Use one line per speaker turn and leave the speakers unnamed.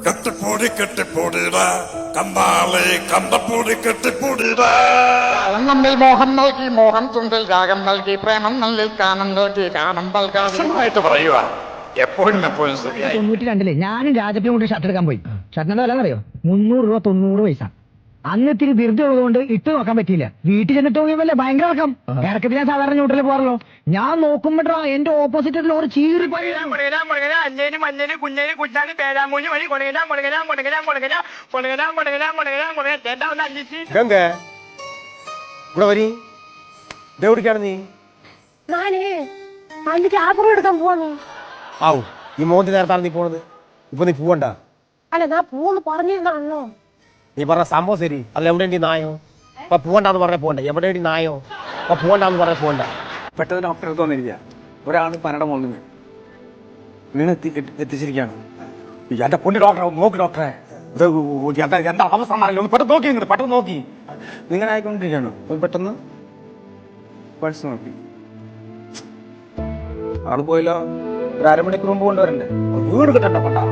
കെട്ടിപ്പൊടി കെട്ടിപ്പൊടിടാ കന്നാളെ കണ്ടപ്പൊടി കെട്ടിപ്പൊടിടാ.
നമ്മിൽ മോഹം നൽകി മോഹം തുണ്ടിൽ രാഗം നൽകി പ്രേമം നൽകി കാനം നൽകി കാനം നൽകായിട്ട് പറയുക എപ്പോഴും
92 ഞാനും രാജപ്പിയും കൂടി ഷർട്ട് എടുക്കാൻ പോയി. ഷർട്ടിന്റെ വില അറിയോ? 300 രൂപ 90 പൈസ. അന്ന് ഇത്തിരി ധൃതി ഉള്ളതുകൊണ്ട് ഇട്ട് നോക്കാൻ പറ്റിയില്ല. വീട്ടിൽ ചെന്നിട്ട് നോക്കിയല്ലേ ഭയങ്കര ഇറക്കം. ഇറക്കത്തിൽ ഞാൻ സാധാരണ ന്യൂട്രൽ പോകാറല്ലോ. ഞാൻ നോക്കുമ്പോഴാ എന്റെ ഓപ്പോസിറ്റ് ലോറി ചീറി
നീ
എടുക്കാൻ പോവാന്ന്.
ആവു ഈ മോന്തി നേരത്താണ് നീ പോണത്. ഇപ്പൊ നീ പോവണ്ട.
അല്ല ഞാൻ പോന്ന് പറഞ്ഞോ.
നീ പറഞ്ഞ സംഭവം ശരി. അല്ല എവിടെ നായോ? അപ്പൊ പോവണ്ടെന്ന് പറഞ്ഞ പോകണ്ട. എവിടെ നായോ? അപ്പൊ പോവണ്ടെന്ന് പറഞ്ഞ പോകണ്ട.
പെട്ടെന്ന് ഡോക്ടറെ തോന്നിരിക്കുക. ഒരാൾ പനയുടെ മുകളിൽ വീണ് എത്തിച്ചിരിക്കുകയാണ്. എന്റെ പൊന്നു ഡോക്ടറെ നോക്കി ഡോക്ടറെ. എന്താ അവസ്ഥ ഒന്ന് പെട്ടെന്ന് നോക്കി. പെട്ടെന്ന് നോക്കി. നിങ്ങനെ ആയിക്കൊണ്ടിരിക്കുകയാണ്. പെട്ടെന്ന് പൾസ് നോക്കി. ആള് പോയില്ലോ. ഒരു അരമണിക്കൂർ മുമ്പ് കൊണ്ടുവരണ്ടേ? വീട് കിട്ടണ്ട പണ്ടാ.